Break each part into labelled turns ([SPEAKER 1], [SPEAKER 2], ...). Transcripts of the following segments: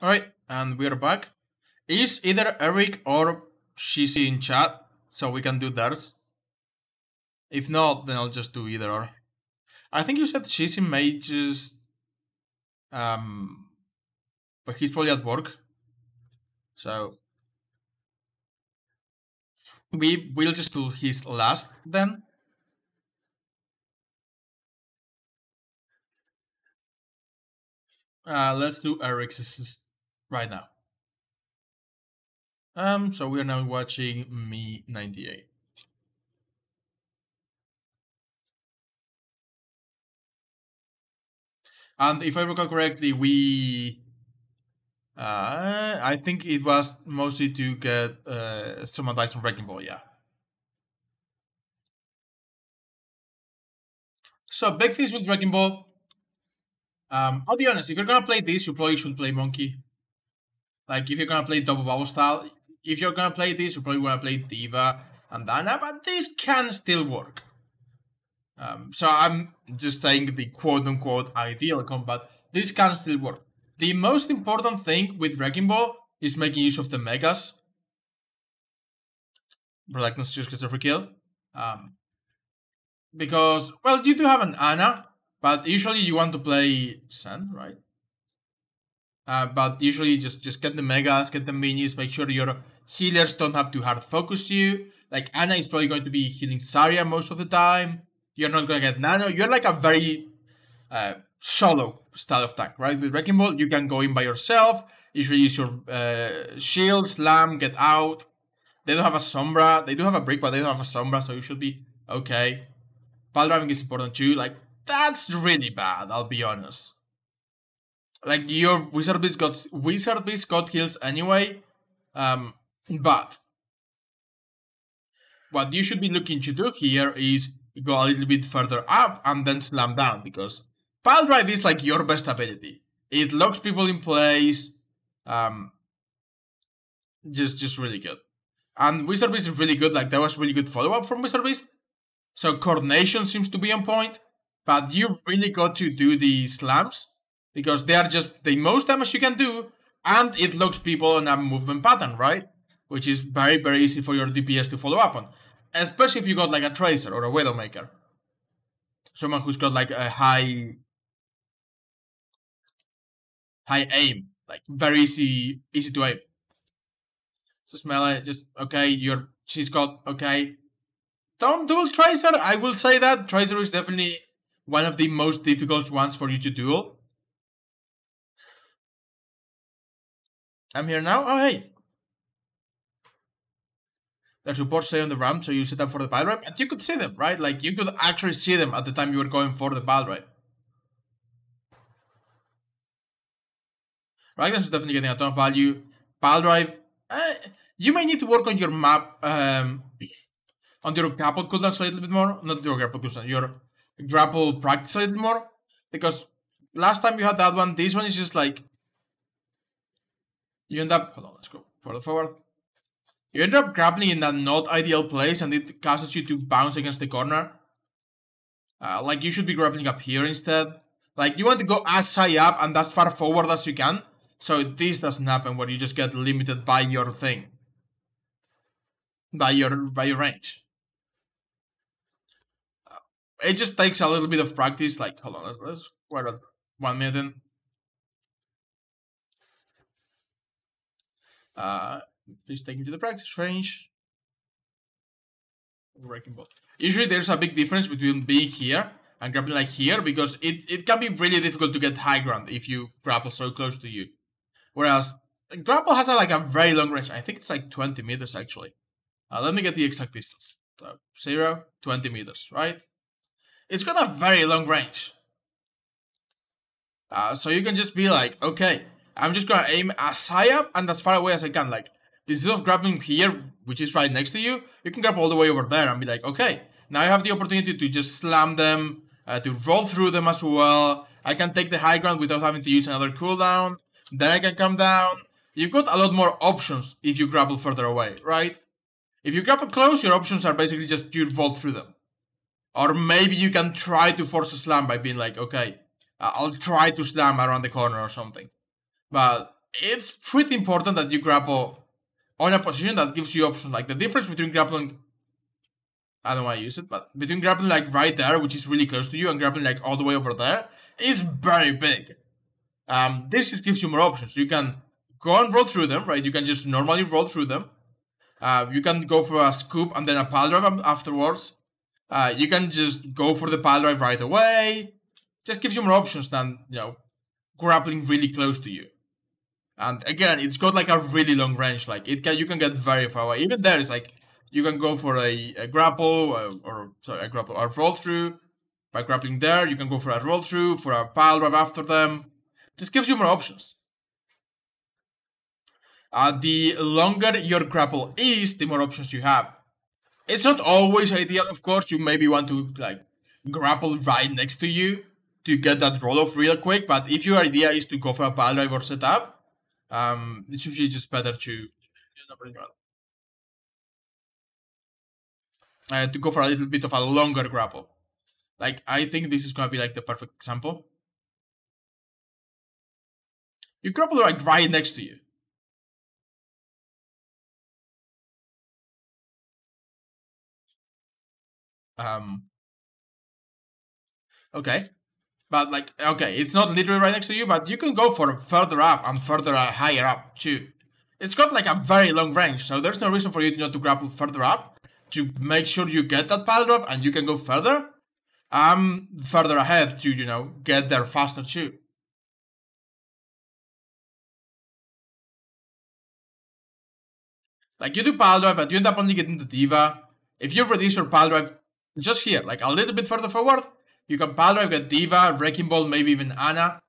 [SPEAKER 1] Alright, and we're back. Is either Eric or Shishi in chat, so we can do theirs? If not, then I'll just do either or. I think you said Shishi may just... but he's probably at work. So... we'll just do his last, then. Let's do Eric's right now. So we're now watching Me 98. And if I recall correctly, I think it was mostly to get some advice on Wreckingball, yeah. So big things with Wreckingball. I'll be honest, if you're gonna play this, you probably should play Monkey. Like, if you're gonna play Double Bubble style, if you're gonna play this, you probably wanna play Diva and Dana, but this can still work. So I'm just saying the quote-unquote ideal combat. This can still work. The most important thing with Wreckingball is making use of the Megas. Reluctance just gets a free kill. Because, well, you do have an Ana, but usually you want to play Sen, right? But usually just get the Megas, get the minions, make sure your healers don't have to hard focus you. Like, Ana is probably going to be healing Zarya most of the time. You're not going to get Nano. You're like a very solo style of tank, right? With Wreckingball, you can go in by yourself. Usually use your shield, slam, get out. They don't have a Sombra. They do have a brick, but they don't have a Sombra, so you should be okay. Pile driving is important too. Like, that's really bad, I'll be honest. Like, your Wizard Beast got kills anyway. But what you should be looking to do here is go a little bit further up and then slam down, because pile drive is like your best ability. It locks people in place. Just really good. And Wizard Beast is really good. Like, there was really good follow-up from Wizard Beast. So coordination seems to be on point. But you really got to do the slams, because they are just the most damage you can do, and it locks people on a movement pattern, right? Which is very, very easy for your DPS to follow up on. Especially if you got like a Tracer or a Widowmaker. Someone who's got like a high aim. Like, very easy to aim. Just melee, just, okay, she's got, okay. Don't duel Tracer, I will say that. Tracer is definitely one of the most difficult ones for you to duel. I'm here now. Oh, hey. The supports stay on the ramp, so you set up for the pile drive, and you could see them, right? Like, you could actually see them at the time you were going for the pile drive. Right, this is definitely getting a ton of value. Pile drive, you may need to work on your map, on your grapple cooldowns a little bit more. Not your grapple cooldown, your grapple practice a little more. Because last time you had that one, this one is just like, you end up, hold on, let's go forward. You end up grappling in a not ideal place, and it causes you to bounce against the corner. Like, you should be grappling up here instead. Like, you want to go as high up and as far forward as you can, so this doesn't happen where you just get limited by your thing. By your range. It just takes a little bit of practice. Like, hold on, let's wait 1 minute in. Please take me to the practice range. Wreckingball. Usually there's a big difference between being here and grappling like here, because it can be really difficult to get high ground if you grapple so close to you. Whereas grapple has like a very long range. I think it's like 20 meters actually. Let me get the exact distance. So 0, 20 meters, right? It's got a very long range. So you can just be like, okay, I'm just gonna aim as high up and as far away as I can. Like, instead of grappling here, which is right next to you, you can grab all the way over there and be like, okay, now I have the opportunity to just slam them, to roll through them as well. I can take the high ground without having to use another cooldown. Then I can come down. You've got a lot more options if you grapple further away, right? If you grapple close, your options are basically just you vault through them. Or maybe you can try to force a slam by being like, okay, I'll try to slam around the corner or something. But it's pretty important that you grapple on a position that gives you options. Like the difference between grappling, I don't want to use it, but between grappling like right there, which is really close to you, and grappling like all the way over there, is very big. This just gives you more options. You can go and roll through them, right? You can just normally roll through them. You can go for a scoop and then a pile drive afterwards. You can just go for the pile drive right away. Just gives you more options than, grappling really close to you. And again, it's got like a really long range. Like you can get very far away. Even there, it's like you can go for a grapple or roll through. By grappling there, you can go for a roll through, for a pile drive after them. This gives you more options. The longer your grapple is, the more options you have. It's not always ideal, of course. You maybe want to like grapple right next to you to get that roll off real quick. But if your idea is to go for a pile drive or setup, it's usually just better to go for a little bit of a longer grapple. Like I think this is gonna be like the perfect example. You grapple like right next to you. Okay. But like, okay, it's not literally right next to you, but you can go for further up and further higher up too. It's got like a very long range, so there's no reason for you not to grapple further up to make sure you get that pile drop and you can go further. Further ahead to, get there faster too. Like you do pile drive, but you end up only getting the diva. If you reduce your pile drive just here, like a little bit further forward, you can pile drive, get diva, Wreckingball, maybe even Anna.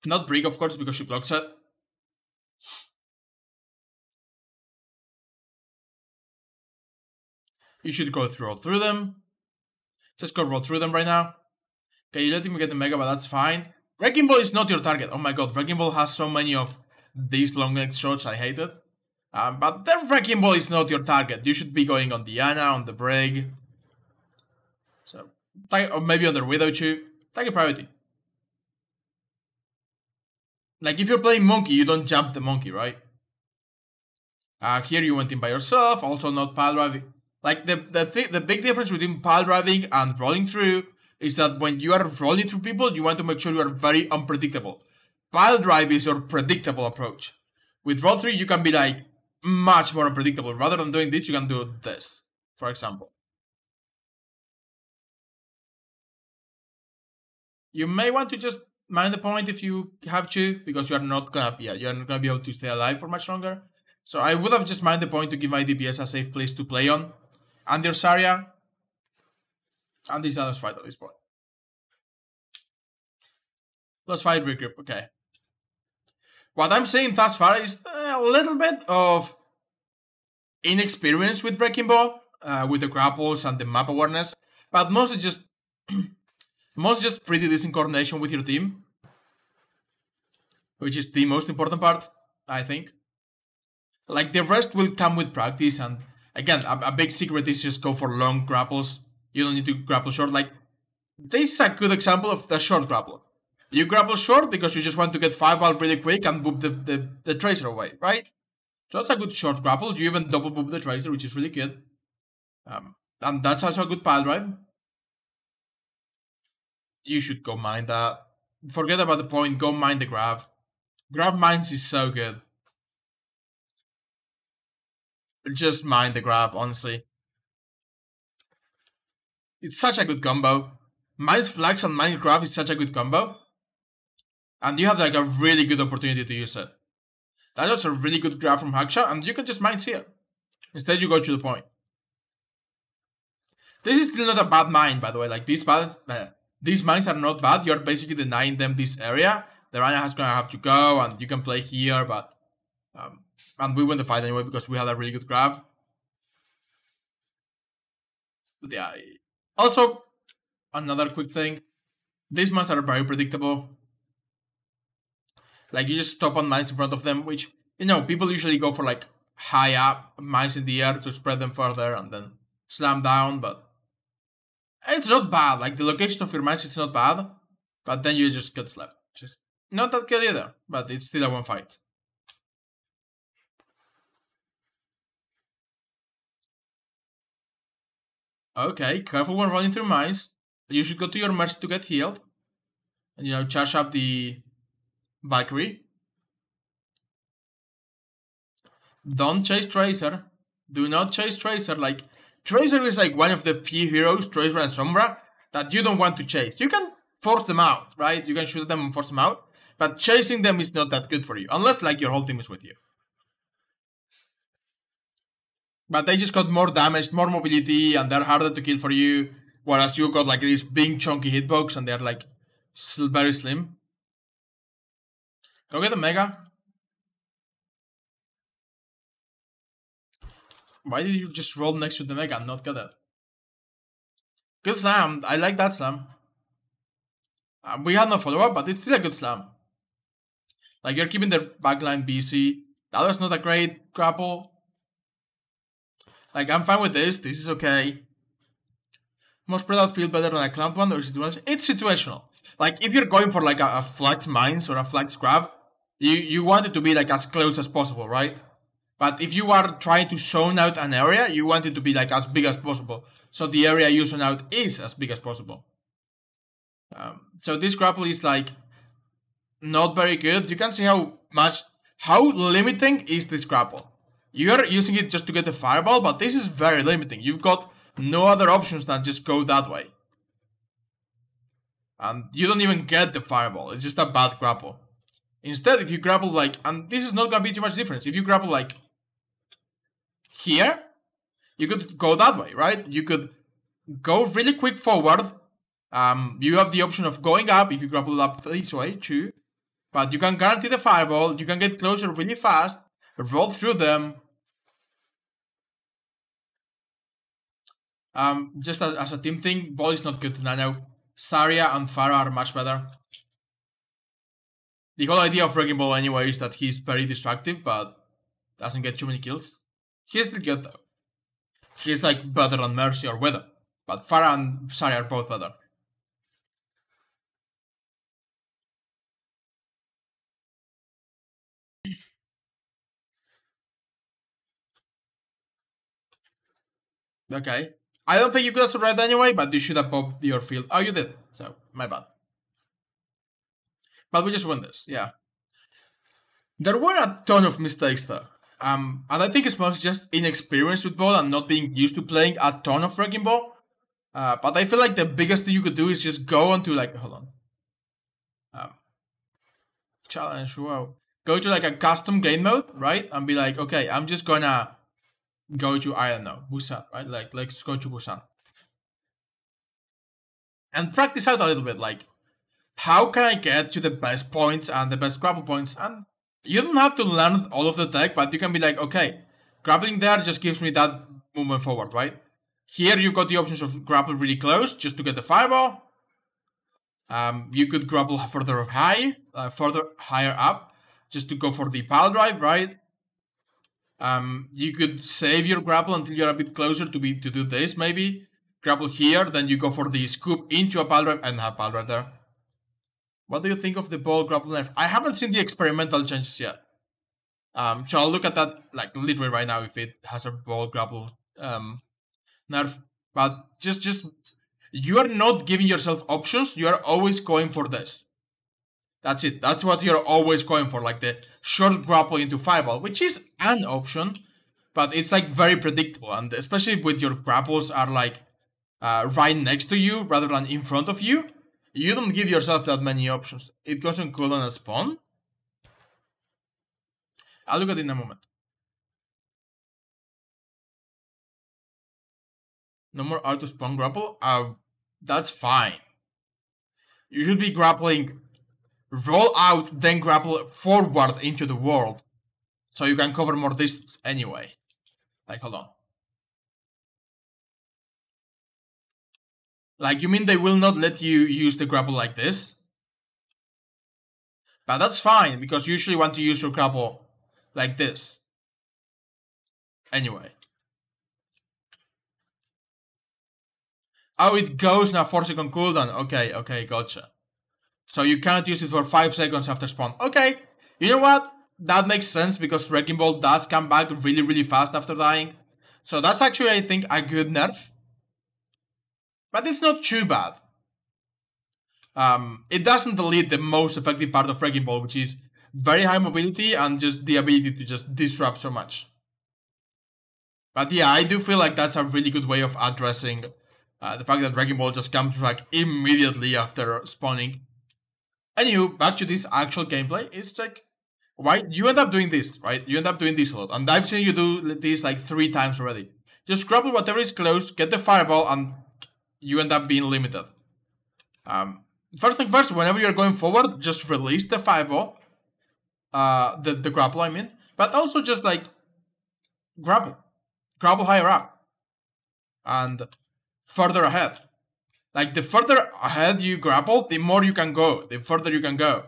[SPEAKER 1] Not Brig, of course, because she blocks it. You should go roll through them. Just go roll through them right now. Okay, you're letting me get the mega, but that's fine. Wreckingball is not your target. Oh my god, Wreckingball has so many of these long neck shots, I hate it. But the Wreckingball is not your target. You should be going on the Anna, on the Brig. So, or maybe on the Widow too. Target priority. Like if you're playing Monkey, you don't jump the Monkey, right? Here you went in by yourself, also not pile driving. Like the big difference between pile driving and rolling through is that when you are rolling through people, you want to make sure you are very unpredictable. Pile drive is your predictable approach. With roll through, you can be like much more unpredictable. Rather than doing this, you can do this, for example. You may want to just mind the point if you have to, because you're not gonna be able to stay alive for much longer. So I would have just mind the point to give my DPS a safe place to play on. And there's Zarya. And this other fight at this point. Let's fight regroup, okay. What I'm saying thus far is a little bit of inexperience with Wreckingball, with the grapples and the map awareness, but mostly just pretty decent coordination with your team, which is the most important part, I think. Like the rest will come with practice, and again, a big secret is just go for long grapples. You don't need to grapple short. Like this is a good example of the short grapple. You grapple short because you just want to get 5 out really quick and boop the tracer away, right? So that's a good short grapple. You even double boop the tracer, which is really good. And that's also a good pile drive. You should go mine that. Forget about the point, go mine the grab. Grab mines is so good. Just mine the grab, honestly. It's such a good combo. Mine's flags and mine grab is such a good combo. And you have like a really good opportunity to use it. That was a really good grab from Haksha, and you can just mine here. Instead, you go to the point. This is still not a bad mine, by the way. Like these mines are not bad. You're basically denying them this area. The Rana is gonna have to go, and you can play here, but and we win the fight anyway because we had a really good grab. But yeah. Also, another quick thing. These mines are very predictable. Like you just stop on mines in front of them, which people usually go for like high up mines in the air to spread them further and then slam down, but it's not bad. Like the location of your mines is not bad, but then you just get slapped. Not that good either, but it's still a one fight. Okay, careful when running through mines. You should go to your mercy to get healed. And, charge up the Valkyrie. Don't chase Tracer. Do not chase Tracer. Like, Tracer is like one of the few heroes, Tracer and Sombra, that you don't want to chase. You can force them out, right? You can shoot them and force them out. But chasing them is not that good for you. Unless, like, your whole team is with you. But they just got more damage, more mobility, and they're harder to kill for you. Whereas you got, like, this big chunky hitbox, and they're, like, very slim. Go get the Mega. Why did you just roll next to the Mega and not get it? Good slam. I like that slam. We had no follow-up, but it's still a good slam. Like, you're keeping the backline busy. That was not a great grapple. Like, I'm fine with this. This is okay. More spread out feel better than a clamped one or situational. It's situational. Like, if you're going for like a flex mines or a flex grab, you want it to be like as close as possible, right? But if you are trying to zone out an area, you want it to be like as big as possible. So the area you zone out is as big as possible. So this grapple is like not very good. You can see how limiting is this grapple. You're using it just to get the fireball, but this is very limiting. You've got no other options than just go that way. And you don't even get the fireball. It's just a bad grapple. Instead, if you grapple like, and this is not gonna be too much difference. If you grapple like here, you could go that way, right? You could go really quick forward. You have the option of going up if you grapple up this way too. But you can guarantee the fireball. You can get closer really fast. Roll through them. Just as a team thing, Ball is not good. Nano, Zarya and Pharah are much better. The whole idea of Wreckingball anyway is that he's very destructive, but doesn't get too many kills. He's still good though. He's like better than Mercy or Wither. But Pharah and Zarya are both better. Okay. I don't think you could have survived anyway, but you should have popped your field. Oh, you did. So, my bad. But we just won this, yeah. There were a ton of mistakes though. And I think it's mostly just inexperience with ball and not being used to playing a ton of Wrecking Ball. But I feel like the biggest thing you could do is just go onto like, hold on. Challenge, wow. Go to like a custom game mode, right? And be like, okay, I'm just gonna go to, I don't know, Busan, right? Like, let's go to Busan. And practice out a little bit, like, how can I get to the best points and the best grapple points? And you don't have to learn all of the tech, but you can be like, okay, grappling there just gives me that movement forward, right? Here you've got the options of grapple really close, just to get the fireball. You could grapple further higher up, just to go for the pile drive, right? You could save your grapple until you're a bit closer to do this, maybe. Grapple here, then you go for the scoop into a pile drive and have pile drive there. What do you think of the ball grapple nerf? I haven't seen the experimental changes yet. So I'll look at that like literally right now if it has a ball grapple nerf. But just you are not giving yourself options. You are always going for this. That's it. That's what you're always going for, like the short grapple into fireball, which is an option, but it's like very predictable, and especially with your grapples are like right next to you rather than in front of you. You don't give yourself that many options. It goes on cooldown and spawn. I'll look at it in a moment. No more auto spawn grapple? That's fine. You should be grappling, roll out, then grapple forward into the world. So you can cover more distance anyway. Like, hold on. Like, you mean they will not let you use the grapple like this? But that's fine, because you usually want to use your grapple like this. Anyway. Oh, it goes now 4-second cooldown. Okay, gotcha. So you cannot use it for 5 seconds after spawn. Okay, you know what? That makes sense because Wreckingball does come back really, really fast after dying. So that's actually, I think, a good nerf. But it's not too bad. It doesn't delete the most effective part of Wreckingball, which is very high mobility and just the ability to just disrupt so much. But yeah, I do feel like that's a really good way of addressing the fact that Wreckingball just comes back immediately after spawning. Anywho, back to this actual gameplay. It's like, why you end up doing this, right? You end up doing this a lot. And I've seen you do this like 3 times already. Just grapple whatever is close, get the fireball, and you end up being limited. First thing first, whenever you're going forward, just release the fireball. The grapple, I mean. But also just like, grapple. Grapple higher up. And further ahead. Like, the further ahead you grapple, the more you can go. The further you can go.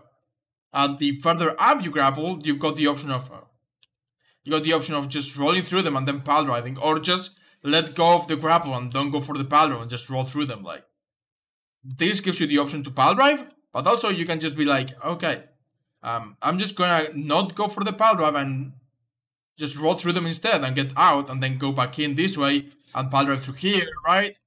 [SPEAKER 1] And the further up you grapple, you've got the option of... just rolling through them and then pile driving. Or just let go of the grapple and don't go for the pile drive and just roll through them. Like, this gives you the option to pile drive. But also you can just be like, okay, I'm just gonna not go for the pile drive and just roll through them instead and get out and then go back in this way and pile drive through here, right?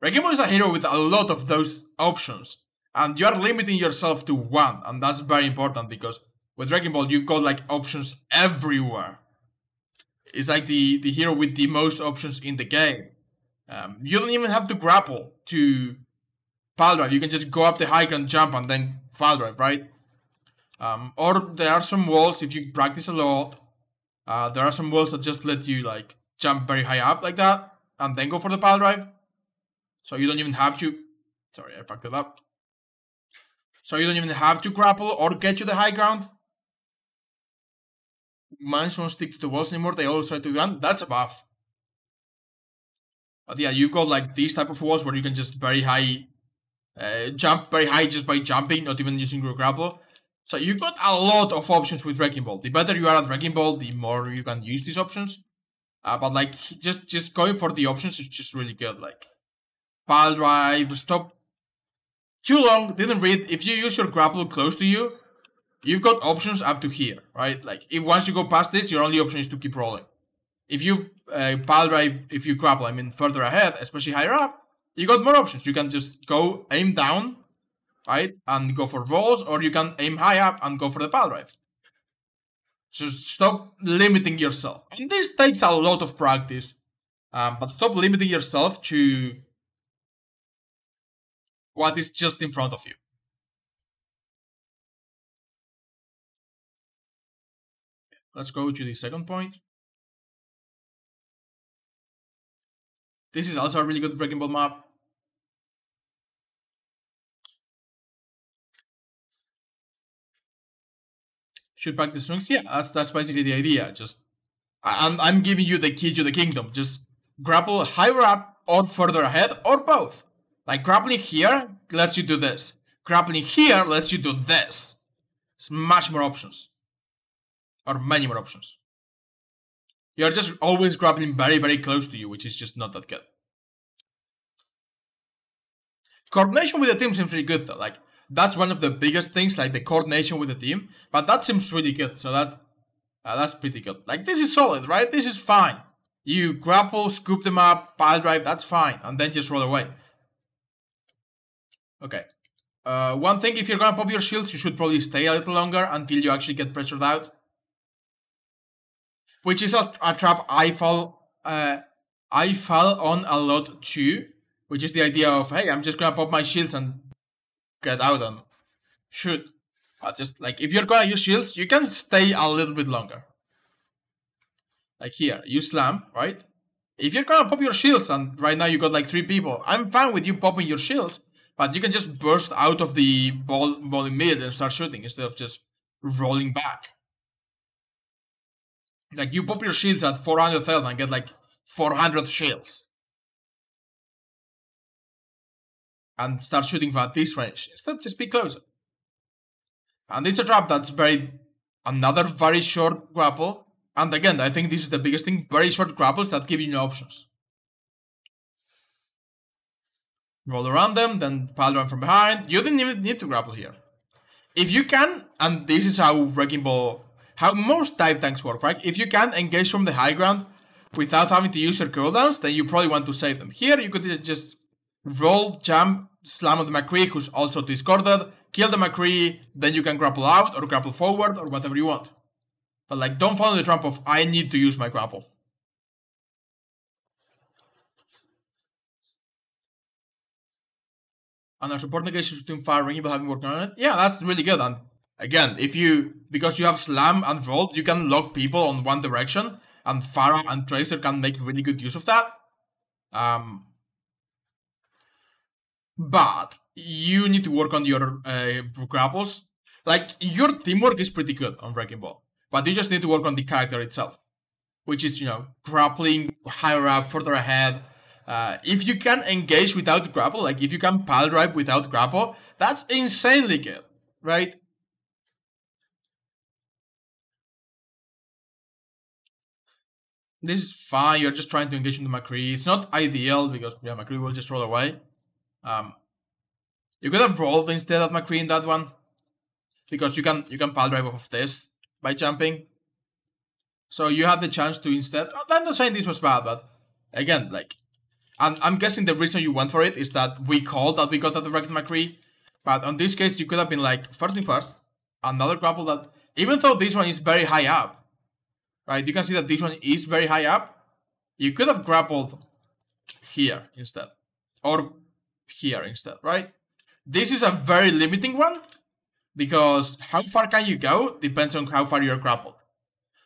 [SPEAKER 1] Wreckingball is a hero with a lot of those options, and you are limiting yourself to one, and that's very important because with Wreckingball you've got like options everywhere. It's like the hero with the most options in the game. You don't even have to grapple to pile drive. You can just go up the high ground, jump, and then pile drive, right? Or there are some walls, if you practice a lot, there are some walls that just let you like jump very high up like that, and then go for the pile drive. So you don't even have to... Sorry, I fucked it up. So you don't even have to grapple or get to the high ground. Mines won't stick to the walls anymore, they all try to the ground. That's a buff. But yeah, you've got like these type of walls where you can just very high... jump very high just by jumping, not even using your grapple. So you've got a lot of options with Wreckingball. The better you are at Wreckingball, the more you can use these options. But like, just going for the options is just really good. Like, pile drive, stop too long, didn't read. If you use your grapple close to you, you've got options up to here, right? Like, if once you go past this, your only option is to keep rolling. If you pile drive, if you grapple, I mean further ahead, especially higher up, you got more options. You can just go aim down, right, and go for rolls, or you can aim high up and go for the pile drive. So stop limiting yourself. And this takes a lot of practice, but stop limiting yourself to what is just in front of you. Let's go to the second point. This is also a really good Wreckingball map. Should pack the strings? Yeah, that's basically the idea. Just I'm giving you the key to the kingdom. Just grapple higher up or further ahead or both. Like, grappling here lets you do this. Grappling here lets you do this. It's much more options. Or many more options. You're just always grappling very, very close to you, which is just not that good. Coordination with the team seems really good though. Like, that's one of the biggest things, like the coordination with the team. But that seems really good, so that's pretty good. Like, this is solid, right? This is fine. You grapple, scoop them up, pile drive, that's fine. And then just roll away. Okay. One thing, if you're gonna pop your shields, you should probably stay a little longer until you actually get pressured out. Which is a trap I fall on a lot too. Which is the idea of, hey, I'm just gonna pop my shields and get out and shoot. But just like, if you're gonna use shields, you can stay a little bit longer. Like here, you slam, right? If you're gonna pop your shields and right now you got like 3 people, I'm fine with you popping your shields. But you can just burst out of the ball in mid and start shooting instead of just rolling back. Like, you pop your shields at 400 health and get like 400 shields. And start shooting from at this range. Instead, just be closer. And it's a trap that's another very short grapple. And again, I think this is the biggest thing. Very short grapples that give you no options. roll around them, then pile drive from behind. You didn't even need to grapple here. If you can, and this is how Wrecking Ball, how most dive tanks work, right? If you can engage from the high ground without having to use your cooldowns, then you probably want to save them. Here, you could just roll, jump, slam on the McCree, who's also discorded, kill the McCree, then you can grapple out or grapple forward or whatever you want. But like, don't fall in the trap of, I need to use my grapple. And our support negotiations between Fire and Wrecking Ball have been working on it. Yeah, that's really good. And again, because you have Slam and Roll, you can lock people on one direction, and Pharah and Tracer can make really good use of that. But you need to work on your grapples. Like, your teamwork is pretty good on Wrecking Ball, but you just need to work on the character itself, which is, grappling higher up, further ahead. If you can engage without grapple, like if you can pile drive without grapple, that's insanely good, right? This is fine, you're just trying to engage into McCree. It's not ideal because, McCree will just roll away. You could have rolled instead of McCree in that one, because you can pile drive off of this by jumping. So you had the chance to instead. I'm not saying this was bad, but again, like, I'm guessing the reason you went for it is that we called that we got a direct McCree. But on this case, you could have been like, first thing first, another grapple that, even though this one is very high up, right? You can see that this one is very high up. You could have grappled here instead, or here instead, right? This is a very limiting one, because how far can you go depends on how far you're grappled.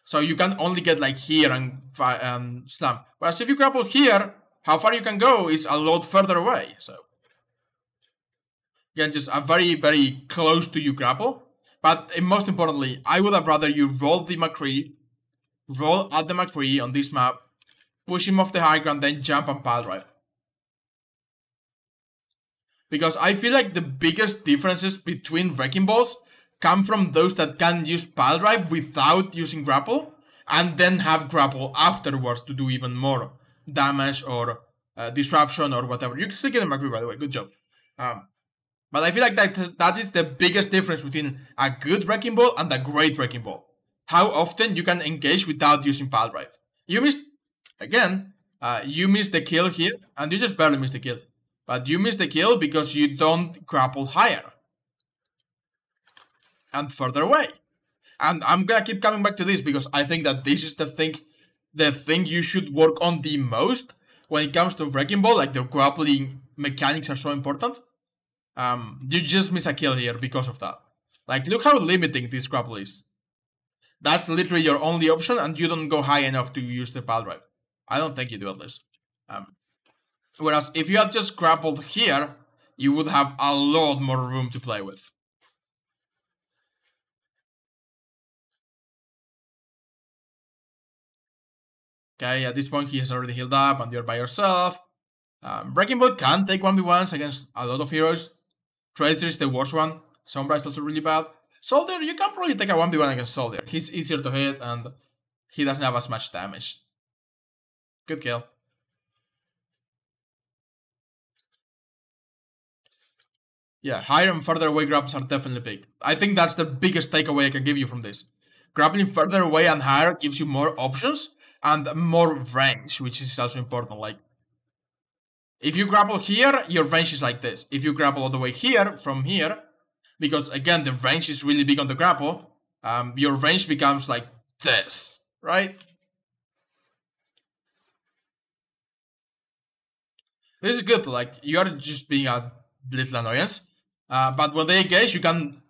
[SPEAKER 1] So you can only get like here and slam. Whereas if you grapple here, how far you can go is a lot further away. So again, just a very, very close to you grapple. But most importantly, I would have rather you roll the McCree, roll at the McCree on this map, push him off the high ground, then jump and pile drive. Because I feel like the biggest differences between Wrecking Balls come from those that can use pile drive without using grapple, and then have grapple afterwards to do even more damage or disruption or whatever. You can still get a McCree, by the way, good job. But I feel like that is the biggest difference between a good Wrecking Ball and a great Wrecking Ball. How often you can engage without using pile drive. You missed, again, you missed the kill here, and you just barely missed the kill. But you missed the kill because you don't grapple higher and further away. And I'm gonna keep coming back to this because I think that this is the thing you should work on the most when it comes to Wrecking Ball. Like, the grappling mechanics are so important. You just miss a kill here because of that. Like, look how limiting this grapple is. That's literally your only option, and you don't go high enough to use the pile drive. I don't think you do, at least. Whereas if you had just grappled here, you would have a lot more room to play with. Okay, at this point he has already healed up and you're by yourself. Wrecking Ball can take 1v1s against a lot of heroes. Tracer is the worst one. Sombra is also really bad. Soldier, you can probably take a 1v1 against Soldier. He's easier to hit and he doesn't have as much damage. Good kill. Yeah, higher and further away grapples are definitely big. I think that's the biggest takeaway I can give you from this. Grappling further away and higher gives you more options and more range, which is also important. Like, if you grapple here, your range is like this. If you grapple all the way here, from here, because again, the range is really big on the grapple, your range becomes like this, right? This is good, like, you are just being a little annoyance. But when they engage, you can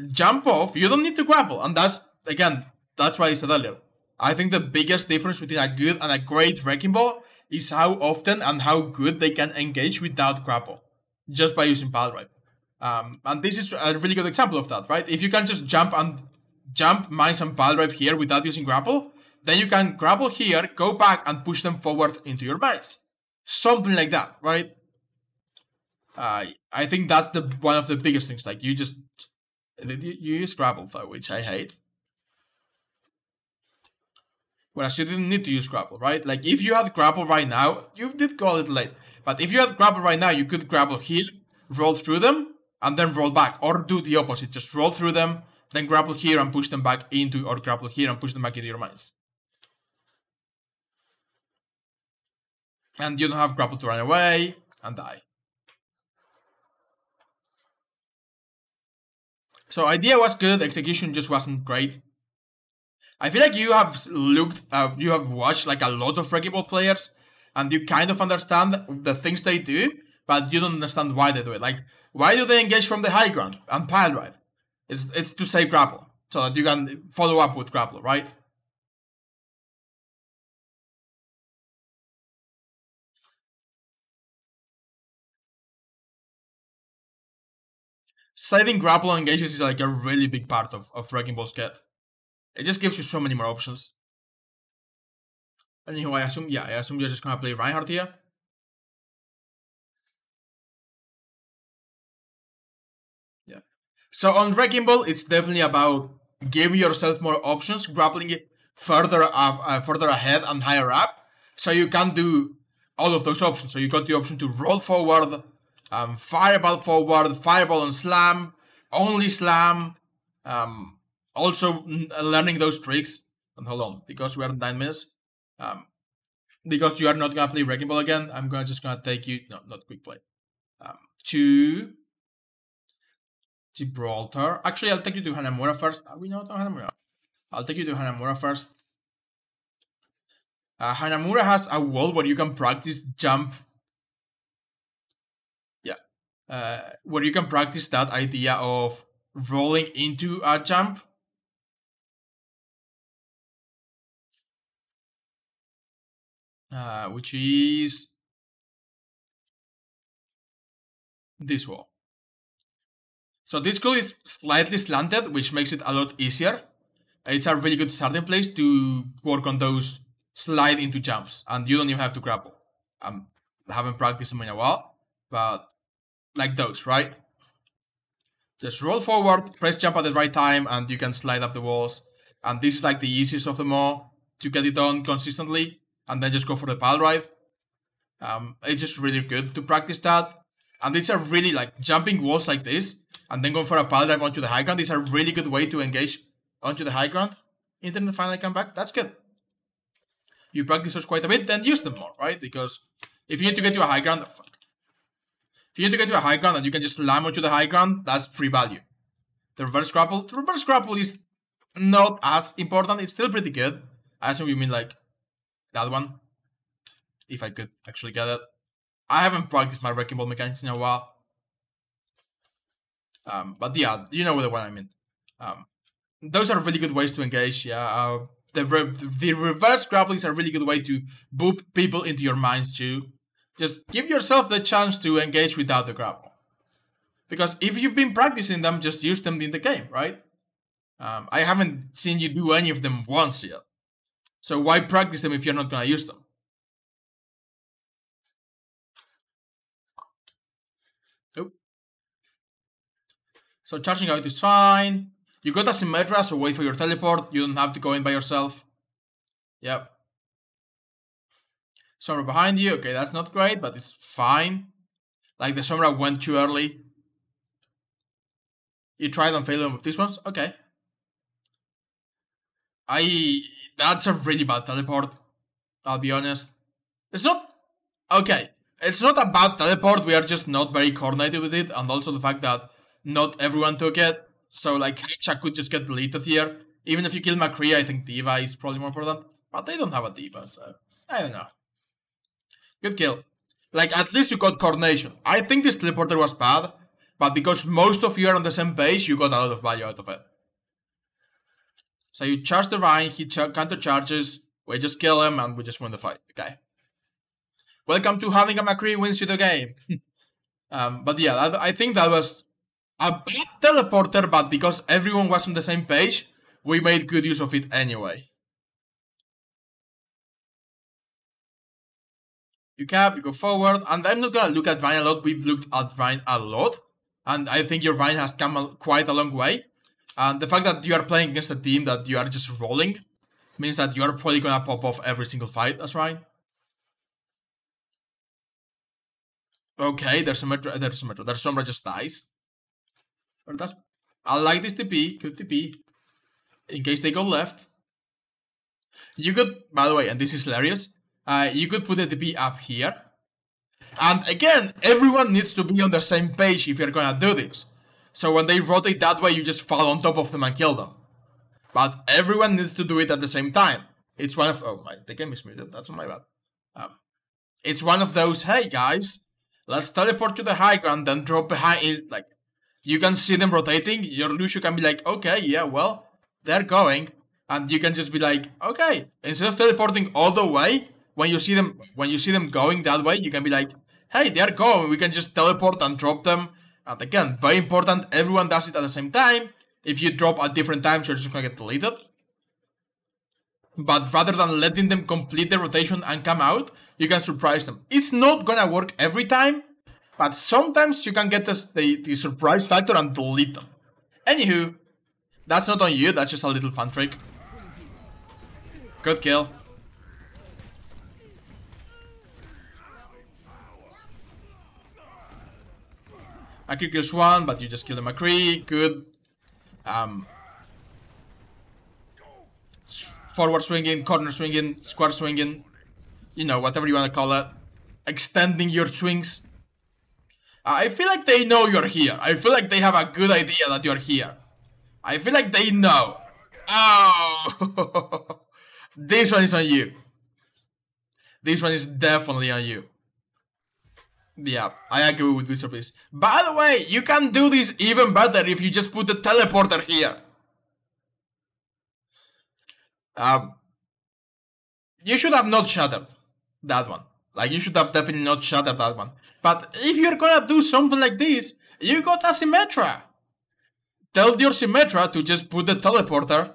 [SPEAKER 1] jump off. You don't need to grapple. And that's, again, that's why I said earlier. I think the biggest difference between a good and a great Wrecking Ball is how often and how good they can engage without grapple. Just by using pile drive. And this is a really good example of that, right? If you can just jump, mine some pile drive here without using grapple, then you can grapple here, go back and push them forward into your base. Something like that, right? I think that's one of the biggest things. Like, you use grapple though, which I hate. Whereas you didn't need to use grapple, right? Like, if you had grapple right now, you did go a little late. But if you had grapple right now, you could grapple here, roll through them, and then roll back. Or do the opposite. Just roll through them, then grapple here and push them back into, or grapple here and push them back into your mines. And you don't have grapple to run away and die. So idea was good, execution just wasn't great. I feel like you have you have watched like a lot of Wreckingball players, and you kind of understand the things they do, but you don't understand why they do it. Like, why do they engage from the high ground and pile drive? It's to save grapple, so that you can follow up with grapple, right? Saving grapple on engages is like a really big part of Wreckingball's kit. It just gives you so many more options. Anyway, I assume you're just gonna play Reinhardt here. Yeah. So on Wreckingball, it's definitely about giving yourself more options, grappling it further ahead and higher up, so you can do all of those options. So you got the option to roll forward, fireball forward, fireball and slam, only slam. Also learning those tricks. And hold on, because we are 9 minutes. Because you are not gonna play Wreckingball again, I'm just gonna take you, no, not quick play, to Gibraltar. Actually, I'll take you to Hanamura first. We know Hanamura. I'll take you to Hanamura first. Hanamura has a wall where you can practice jump. Yeah. Where you can practice that idea of rolling into a jump. Which is this wall. So this goal is slightly slanted, which makes it a lot easier. It's a really good starting place to work on those slide into jumps, and you don't even have to grapple. I haven't practiced them in a while, but like those, right? Just roll forward, press jump at the right time, and you can slide up the walls. And this is like the easiest of them all to get it done consistently, and then just go for the pile drive. It's just really good to practice that. And it's a really, like, jumping walls like this, and then going for a pile drive onto the high ground is a really good way to engage onto the high ground. Internet finally come back, that's good. You practice those quite a bit, then use them more, right? Because if you need to get to a high ground, if you need to get to a high ground and you can just slam onto the high ground, that's free value. The reverse grapple is not as important, it's still pretty good. I assume you mean like that one. If I could actually get it. I haven't practiced my Wreckingball mechanics in a while. But yeah, you know what I mean. Those are really good ways to engage, yeah. The reverse grapple is a really good way to boop people into your mines too. Just give yourself the chance to engage without the grapple. Because if you've been practicing them, just use them in the game, right? I haven't seen you do any of them once yet. So why practice them if you're not gonna use them? Oh. So charging out is fine. You got a Symmetra, so wait for your teleport. You don't have to go in by yourself. Yep. Sombra behind you. Okay, that's not great, but it's fine. Like, the Sombra went too early. You tried and failed with these ones? Okay. That's a really bad teleport. I'll be honest. It's not... Okay. It's not a bad teleport. We are just not very coordinated with it. And also the fact that not everyone took it. So, like, Hexa could just get deleted here. Even if you kill McCree, I think D.Va is probably more important. But they don't have a D.Va, so... I don't know. Good kill. Like, at least you got coordination. I think this teleporter was bad, but because most of you are on the same page, you got a lot of value out of it. So you charge the Rhine, he counter charges, we just kill him, and we just win the fight. Okay. Welcome to having a McCree wins you the game. But yeah, I think that was a bad teleporter, but because everyone was on the same page, we made good use of it anyway. You cap, you go forward, and I'm not gonna look at Rhine a lot. We've looked at Rhine a lot, and I think your Rhine has come quite a long way. And the fact that you are playing against a team that you are just rolling means that you are probably gonna pop off every single fight as Rhine. Okay, there's a metro. There's a metro. There's Sombra just dies. But that's. I like this TP. Good TP. In case they go left. You could, by the way, and this is hilarious. You could put the TP up here. And again, everyone needs to be on the same page if you're gonna do this. So when they rotate that way, you just fall on top of them and kill them. But everyone needs to do it at the same time. It's one of... Oh, the game is muted. That's my bad. It's one of those, hey guys, let's teleport to the high ground, then drop behind it. Like, you can see them rotating. Your Lucio can be like, okay, yeah, well, they're going. And you can just be like, okay, instead of teleporting all the way, when you see them going that way, you can be like, hey, they're going. We can just teleport and drop them. And again, very important, everyone does it at the same time. If you drop at different times, you're just gonna get deleted. But rather than letting them complete the rotation and come out, you can surprise them. It's not gonna work every time, but sometimes you can get the surprise factor and delete them. Anywho, that's not on you, that's just a little fun trick. Good kill. McCree kills one, but you just kill the McCree. Good. Forward swinging, corner swinging, square swinging. You know, whatever you want to call it. Extending your swings. I feel like they know you're here. I feel like they have a good idea that you're here. I feel like they know. Oh! This one is on you. This one is definitely on you. Yeah, I agree with Wizard Beast. By the way, you can do this even better if you just put the teleporter here. You should have not shattered that one. Like, you should have definitely not shattered that one. But if you're gonna do something like this, you got a Symmetra. Tell your Symmetra to just put the teleporter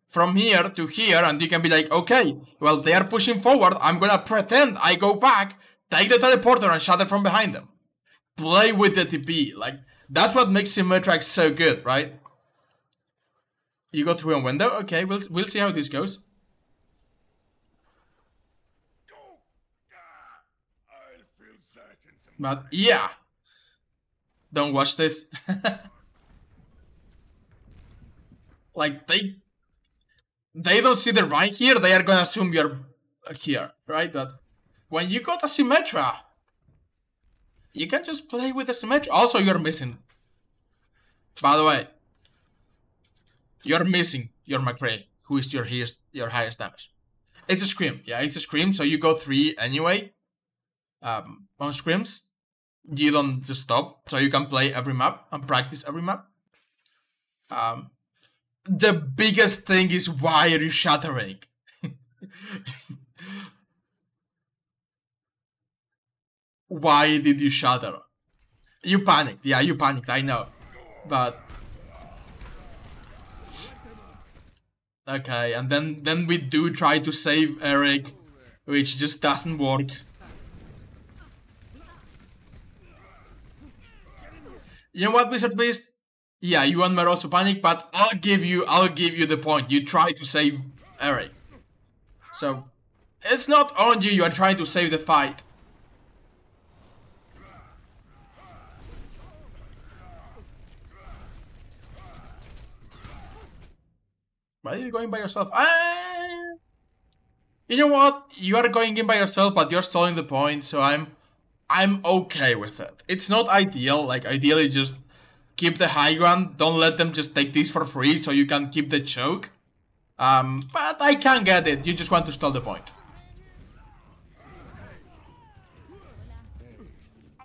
[SPEAKER 1] from here to here, and you can be like, okay, well, they are pushing forward, I'm gonna pretend I go back, take the teleporter and shatter from behind them. Play with the TP, like, that's what makes Symmetra so good, right? You go through a window, okay, we'll see how this goes. But yeah, don't watch this. Like, they don't see the right here, they are gonna assume you're here, right? But when you got a Symmetra, you can just play with the Symmetra. Also, you're missing. By the way, you're missing your McCree, who is your highest damage. It's a Scream, yeah, it's a Scream, so you go 3 anyway. On Screams, you don't just stop, so you can play every map and practice every map. The biggest thing is, why are you shattering? Why did you shatter? You panicked, yeah, you panicked, I know. But okay, and then we do try to save Eric, which just doesn't work. You know what, Wizard Beast? Yeah, you and Mer also panic, but I'll give you the point. You try to save Eric. So it's not on you, you are trying to save the fight. Why are you going by yourself? You know what? You are going in by yourself, but you're stalling the point, so I'm okay with it. It's not ideal, like ideally just keep the high ground, don't let them just take this for free so you can keep the choke. But I can get it, you just want to stall the point.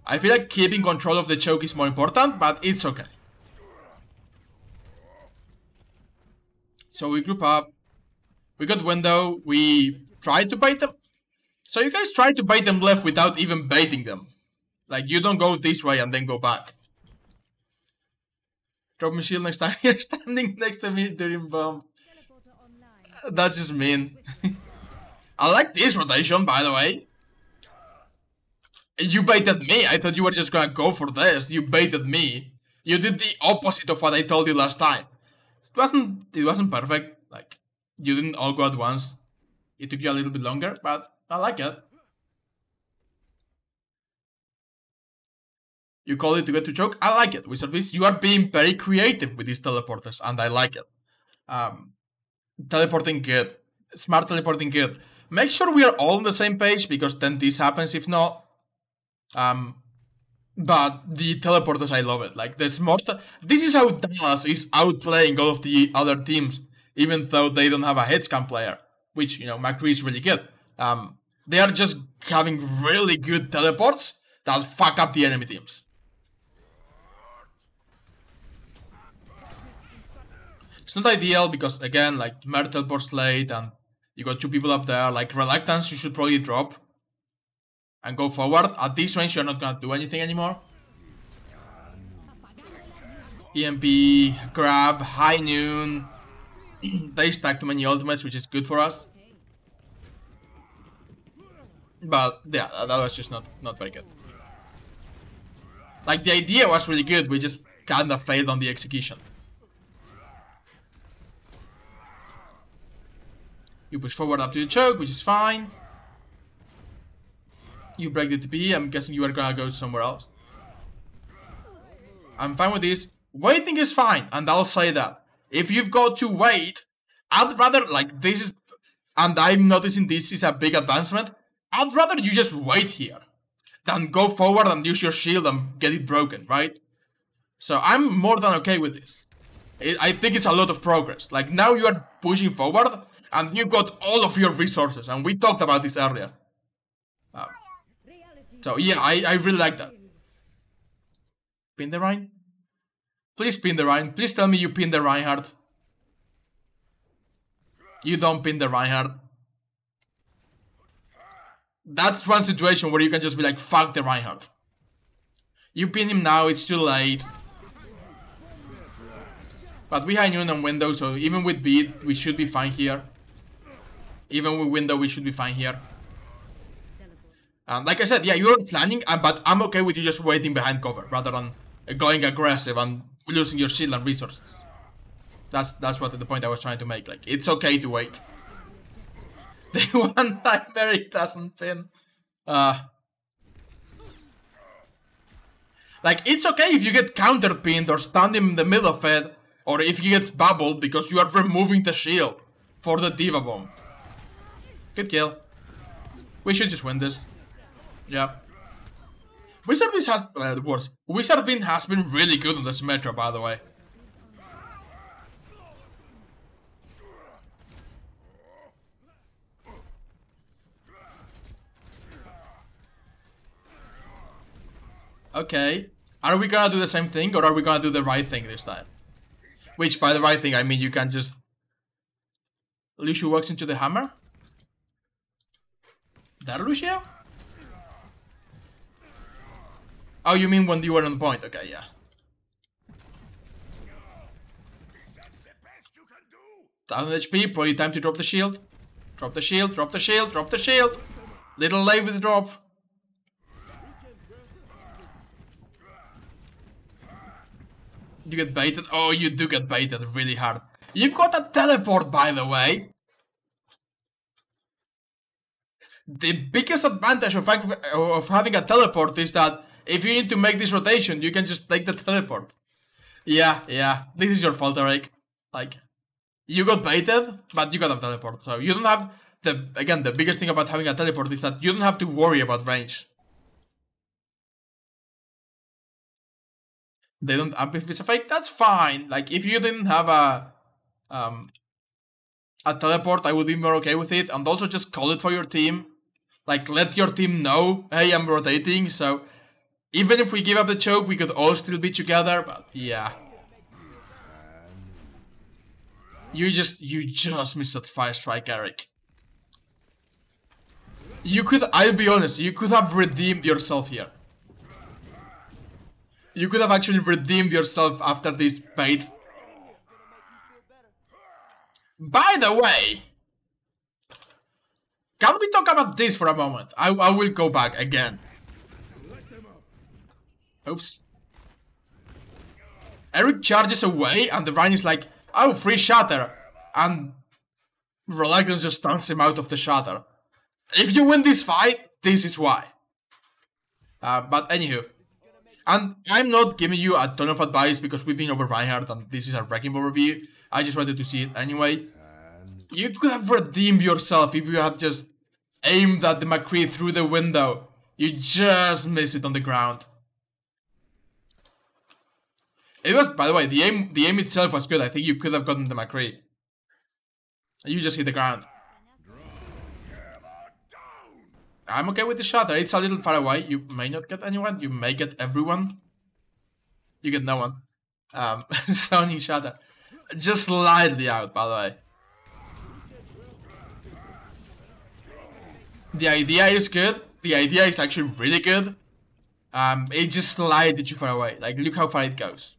[SPEAKER 1] I feel like keeping control of the choke is more important, but it's okay. So we group up, we got window, we tried to bait them. So you guys try to bait them left without even baiting them. Like, you don't go this way and then go back. Drop my shield next time you're standing next to me during bomb. That's just mean. I like this rotation, by the way. You baited me. I thought you were just gonna go for this. You baited me. You did the opposite of what I told you last time. It wasn't perfect. Like, you didn't all go at once. It took you a little bit longer, but I like it. You call it to get to choke. I like it. WizardBeast, you are being very creative with these teleporters, and I like it. Teleporting good. Smart teleporting good. Make sure we are all on the same page, because then this happens if not. But the teleporters, I love it. Like, the smart... This is how Dallas is outplaying all of the other teams, even though they don't have a headscan player, which, you know, McCree is really good. They are just having really good teleports that fuck up the enemy teams. It's not ideal because, again, like, Mer teleports late and you got 2 people up there. Like, Reluctance you should probably drop and go forward. At this range, you're not gonna do anything anymore. EMP, grab, high noon. They stack too many ultimates, which is good for us. But yeah, that was just not very good. Like, the idea was really good, we just kinda failed on the execution. You push forward up to the choke, which is fine. You break the TP, I'm guessing you are gonna go somewhere else. I'm fine with this. Waiting is fine, and I'll say that. If you've got to wait, I'd rather, like, this is... And I'm noticing this is a big advancement. I'd rather you just wait here than go forward and use your shield and get it broken, right? So I'm more than okay with this. I think it's a lot of progress. Like, now you are pushing forward, and you've got all of your resources, and we talked about this earlier. So yeah, I really like that. Pin the Rhine? Please pin the Rhine. Please tell me you pin the Reinhardt. You don't pin the Reinhardt. That's one situation where you can just be like, fuck the Reinhardt. You pin him now, it's too late. But we high noon on window, so even with beat, we should be fine here. Even with window, we should be fine here. Like I said, yeah, you're planning, but I'm okay with you just waiting behind cover rather than going aggressive and losing your shield and resources. That's what the point I was trying to make. Like, it's okay to wait. The one nightmare it doesn't pin. Like, it's okay if you get counter pinned or stand in the middle of it, or if you get bubbled because you are removing the shield for the Diva Bomb. Good kill. We should just win this. Yeah. WizardBeast has worse. WizardBeast has been really good on this metro, by the way. Okay. Are we gonna do the same thing, or are we gonna do the right thing this time? Which, by the right thing, I mean you can just... Lucio walks into the hammer? That Lucio? Oh, you mean when you were on point? Okay, yeah. 1000 HP, probably time to drop the shield. Drop the shield, drop the shield, drop the shield. Little late with the drop. You get baited? Oh, you do get baited really hard. You've got a teleport, by the way. The biggest advantage of having a teleport is that if you need to make this rotation, you can just take the teleport. Yeah, this is your fault, Eric. Like, you got baited, but you got a teleport. So you don't have again, the biggest thing about having a teleport is that you don't have to worry about range. They don't up if it's a fake, that's fine. Like, if you didn't have a teleport, I would be more okay with it. And also just call it for your team. Like, let your team know, hey, I'm rotating, so even if we give up the choke, we could all still be together, but yeah. You just missed that 5-strike, Eric. You could, I'll be honest, you could have redeemed yourself here. You could have actually redeemed yourself after this bait. By the way, can we talk about this for a moment? I will go back again. Oops. Eric charges away and the Rhine is like, oh, free shatter. And Reluctance just stuns him out of the shatter. If you win this fight, this is why. But anywho. And I'm not giving you a ton of advice because we've been over Reinhardt and this is a Wreckingball review. I just wanted to see it anyway. You could have redeemed yourself if you had just aimed at the McCree through the window. You just missed it on the ground. It was, by the way, the aim itself was good. I think you could have gotten the McCree. You just hit the ground. I'm okay with the shatter. It's a little far away. You may not get anyone. You may get everyone. You get no one. Sony shatter. Just slightly out, by the way. The idea is good. The idea is actually really good. It just slightly too far away. Like, look how far it goes.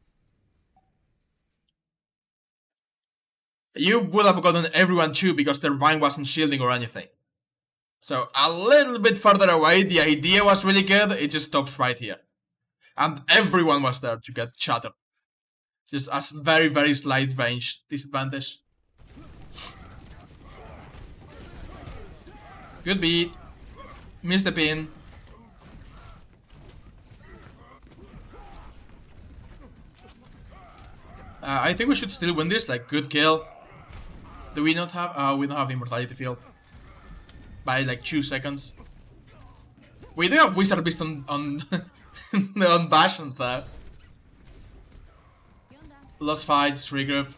[SPEAKER 1] You would have gotten everyone too because their vine wasn't shielding or anything. So a little bit further away, the idea was really good, it just stops right here. And everyone was there to get shattered. Just a very, very slight range disadvantage. Good beat. Missed the pin. I think we should still win this, like, good kill. Do we not have, we don't have Immortality Field. By like 2 seconds. We do have Wizard Beast on on Bastion though. Lost fights, regroup.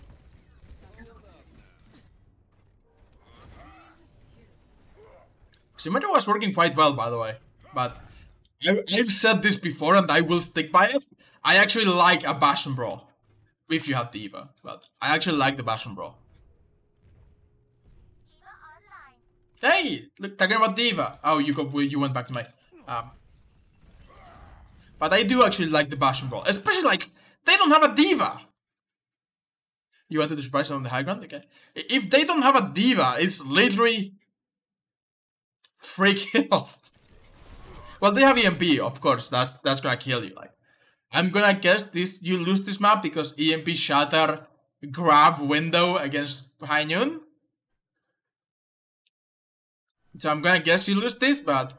[SPEAKER 1] Symmetry was working quite well, by the way. But I've said this before and I will stick by it. I actually like a Bastion Brawl. If you have D.Va. But I actually like the Bastion Brawl. Hey, look, talking about D.Va. Oh, you went back to my. But I do actually like the Bastion Brawl, especially like they don't have a D.Va. You wanted to surprise them on the high ground, okay? If they don't have a D.Va, it's literally 3 kills. Well, they have EMP, of course. That's gonna kill you. Like, I'm gonna guess this. You lose this map because EMP shatter grab window against High Noon. So I'm gonna guess you lose this, but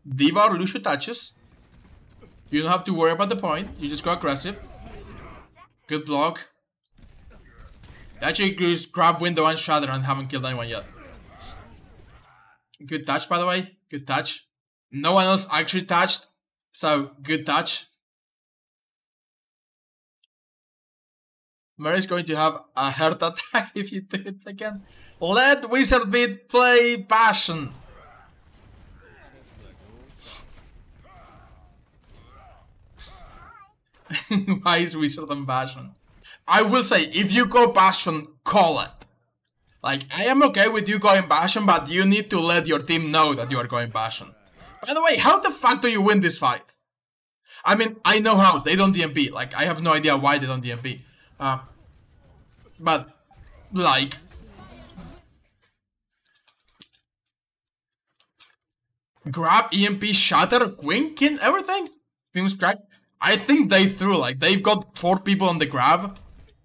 [SPEAKER 1] D.Va or Lucio touches. You don't have to worry about the point. You just go aggressive. Good block. Actually, just grab window and shatter and haven't killed anyone yet. Good touch, by the way. Good touch. No one else actually touched, so good touch. Mary's going to have a heart attack if you do it again. Let Wizard Beat play Passion. Why is Wizard and Passion? I will say, if you go Passion, call it. Like, I am okay with you going Passion, but you need to let your team know that you are going Passion. By the way, how the fuck do you win this fight? I mean, I know how. They don't DMP. Like, I have no idea why they don't DMP. But, like... Grab, EMP, shatter, Quinkin, everything? Seems cracked. I think they threw, like, they've got 4 people on the grab,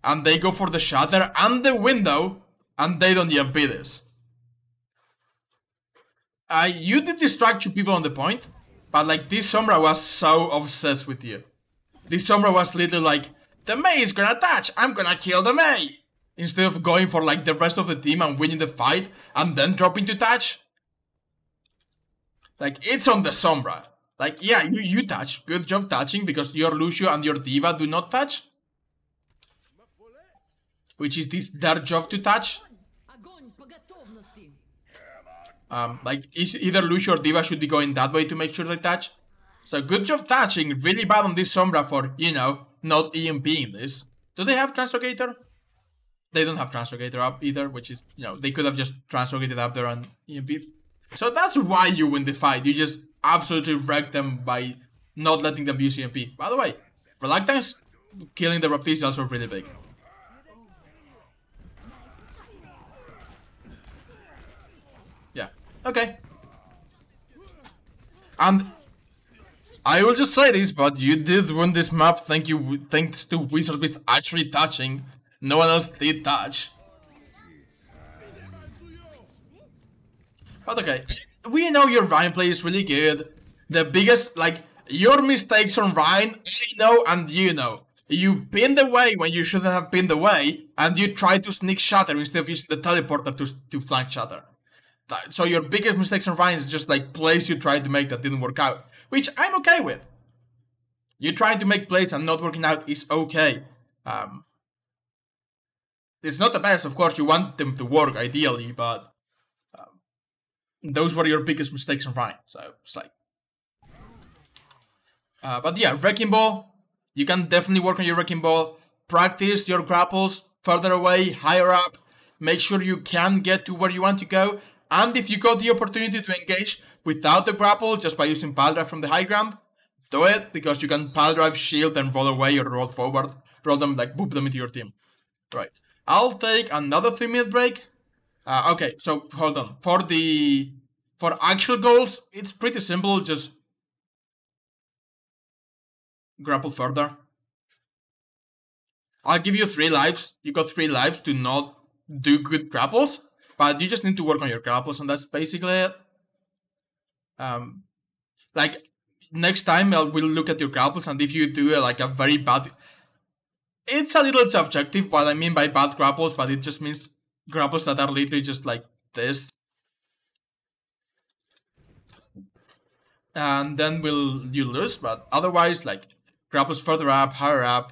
[SPEAKER 1] and they go for the shatter and the window, and they don't EMP this. You did distract 2 people on the point, but, like, this Sombra was so obsessed with you. This Sombra was literally like, the Mei is gonna touch, I'm gonna kill the Mei! Instead of going for, like, the rest of the team and winning the fight, and then dropping to touch. Like, it's on the Sombra. Like, yeah, you touch. Good job touching, because your Lucio and your D.Va do not touch. Which is their job to touch. Like, either Lucio or D.Va should be going that way to make sure they touch. So, good job touching. Really bad on this Sombra for, you know, not EMPing this. Do they have Translocator? They don't have Translocator up either, which is, you know, they could have just Translocated up there and EMP'd. So that's why you win the fight. You just absolutely wreck them by not letting them use EMP. By the way, Reluctance killing the Raptiste is also really big. Yeah, okay. And I will just say this, but you did win this map thanks to Wizard Beast actually touching. No one else did touch. But okay, we know your Rhine play is really good. The biggest, like, your mistakes on Rhine, I know and you know. You pinned away when you shouldn't have pinned away, and you try to sneak Shatter instead of using the teleporter to flank Shatter. So your biggest mistakes on Rhine is just like plays you tried to make that didn't work out, which I'm okay with. You trying to make plays and not working out is okay. It's not the best, of course. You want them to work ideally, but those were your biggest mistakes on Rhine. So it's like, but yeah, Wreckingball. You can definitely work on your Wreckingball. Practice your grapples further away, higher up. Make sure you can get to where you want to go. And if you got the opportunity to engage without the grapple, just by using pile drive from the high ground, do it, because you can pile drive, shield, and roll away or roll forward. Roll them, like, boop them into your team. Right. I'll take another 3-minute break. Okay, so hold on. For actual goals, it's pretty simple. Just grapple further. I'll give you 3 lives. You got 3 lives to not do good grapples, but you just need to work on your grapples, and that's basically it. Like, next time we'll look at your grapples, and if you do like a very bad... It's a little subjective what I mean by bad grapples, but it just means grapples that are literally just like this. And then you lose, but otherwise, like, grapples further up, higher up.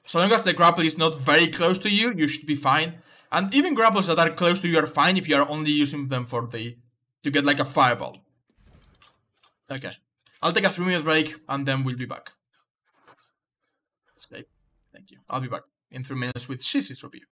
[SPEAKER 1] So long as the grapple is not very close to you, you should be fine. And even grapples that are close to you are fine if you are only using them to get like a fireball. Okay. I'll take a 3-minute break and then we'll be back. Escape. Thank you. I'll be back in 3 minutes with Shizzy's review.